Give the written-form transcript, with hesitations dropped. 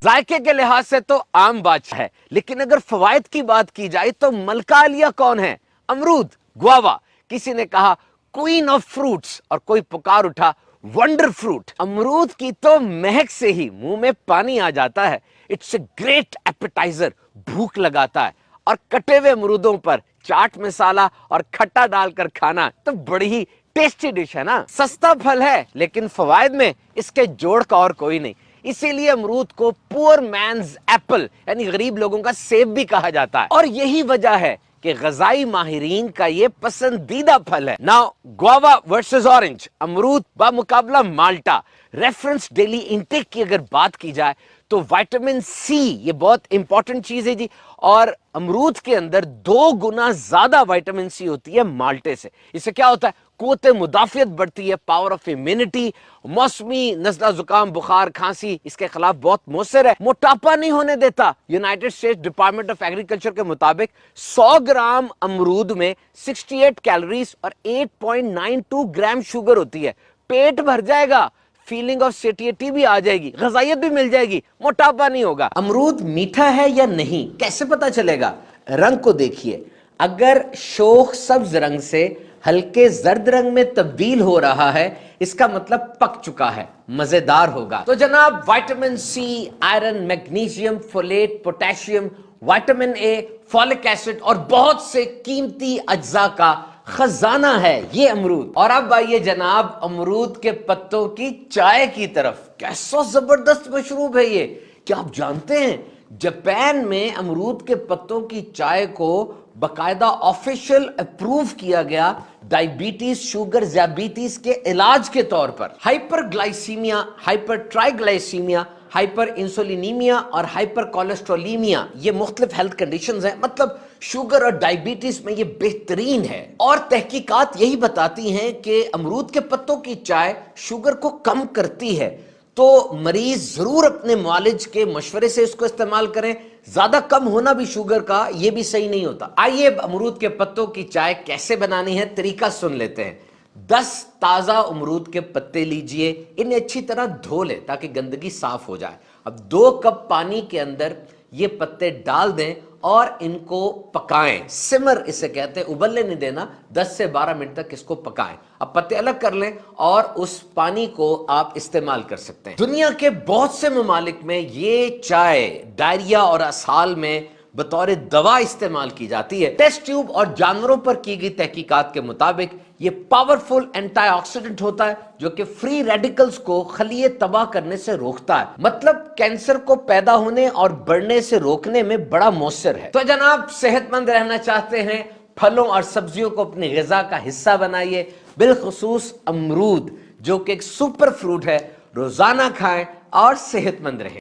ذائقے کے لحاظ سے تو عام بات ہے، لیکن اگر فوائد کی بات کی جائے تو ملکہ عالیہ کون ہے؟ امرود، گوابا۔ کسی نے کہا کوئین آف فروٹس اور کوئی پکار اٹھا ونڈر فروٹ۔ امرود کی تو مہک سے ہی منہ میں پانی آ جاتا ہے۔ اٹس اے گریٹ ایپیٹائزر، بھوک لگاتا ہے، اور کٹے ہوئے امرودوں پر چاٹ مسالہ اور کھٹا ڈال کر کھانا تو بڑی ہی ٹیسٹی ڈش ہے نا۔ سستا پھل ہے لیکن فوائد میں اس کے جوڑ کا اور کوئی نہیں، اسی لیے امرود کو پور مینز ایپل یعنی غریب لوگوں کا سیب بھی کہا جاتا ہے، اور یہی وجہ ہے کہ غذائی ماہرین کا یہ پسندیدہ پھل ہے۔ ناؤ گوابا ورسز اورنج، امرود بمقابلہ مالٹا۔ ریفرنس ڈیلی انٹیک کی اگر بات کی جائے تو وائٹامن سی یہ بہت امپورٹنٹ چیز ہے جی، اور امرود کے اندر 2 گنا زیادہ وائٹامن سی ہوتی ہے مالٹے سے۔ اس سے کیا ہوتا ہے؟ قوت مدافعت بڑھتی ہے، پاور آف امیونٹی، موسمی نزلہ زکام بخار کھانسی اس کے خلاف بہت مؤثر ہے، موٹاپا نہیں ہونے دیتا۔ United States department of agriculture کے مطابق 100 گرام امرود میں 68 کیلوریز اور 8.92 گرام شوگر ہوتی ہے۔ پیٹ بھر جائے گا، فیلنگ آف سیٹیٹی بھی آ جائے گی، غذائیت بھی مل جائے گی، موٹاپا نہیں ہوگا۔ امرود میٹھا ہے یا نہیں کیسے پتا چلے گا؟ رنگ کو دیکھیے، اگر شوخ سبز رنگ سے ہلکے زرد رنگ میں تبدیل ہو رہا ہے اس کا مطلب پک چکا ہے، مزیدار ہوگا۔ تو جناب vitamin C, iron, magnesium, folate, potassium, vitamin A, folic acid اور بہت سے قیمتی اجزاء کا خزانہ ہے یہ امرود۔ اور اب آئیے جناب امرود کے پتوں کی چائے کی طرف۔ کیسا زبردست مشروب ہے یہ! کیا آپ جانتے ہیں جاپان میں امرود کے پتوں کی چائے کو باقاعدہ آفیشل اپروو کیا گیا ڈائبٹیز، شوگر، ذیابیطس کے علاج کے طور پر۔ ہائپر گلائسیمیا، ہائپر ٹرائی گلائسیمیا، ہائپر انسولینیمیا اور ہائپر کولیسٹرولیمیا یہ مختلف ہیلتھ کنڈیشنز ہیں، مطلب شوگر اور ڈائبٹیز میں یہ بہترین ہے۔ اور تحقیقات یہی بتاتی ہیں کہ امرود کے پتوں کی چائے شوگر کو کم کرتی ہے، تو مریض ضرور اپنے معالج کے مشورے سے اس کو استعمال کریں۔ زیادہ کم ہونا بھی شوگر کا یہ بھی صحیح نہیں ہوتا۔ آئیے اب امرود کے پتوں کی چائے کیسے بنانی ہے طریقہ سن لیتے ہیں۔ 10 تازہ امرود کے پتے لیجئے، انہیں اچھی طرح دھو لیں تاکہ گندگی صاف ہو جائے۔ اب 2 کپ پانی کے اندر یہ پتے ڈال دیں اور ان کو پکائیں، سمر اسے کہتے ہیں، ابلنے نہیں دینا، 10 سے 12 منٹ تک اس کو پکائیں۔ اب پتے الگ کر لیں اور اس پانی کو آپ استعمال کر سکتے ہیں۔ دنیا کے بہت سے ممالک میں یہ چائے ڈائریا اور اسہال میں بطور دوا استعمال کی جاتی ہے۔ ٹیسٹ ٹیوب اور جانوروں پر کی گئی تحقیقات کے مطابق یہ پاورفل اینٹی آکسیڈنٹ ہوتا ہے جو کہ فری ریڈیکلز کو خلیے تباہ کرنے سے روکتا ہے، مطلب کینسر کو پیدا ہونے اور بڑھنے سے روکنے میں بڑا مؤثر ہے۔ تو جناب صحت مند رہنا چاہتے ہیں، پھلوں اور سبزیوں کو اپنی غذا کا حصہ بنائیے، بالخصوص امرود جو کہ ایک سپر فروٹ ہے، روزانہ کھائیں اور صحت مند رہیں۔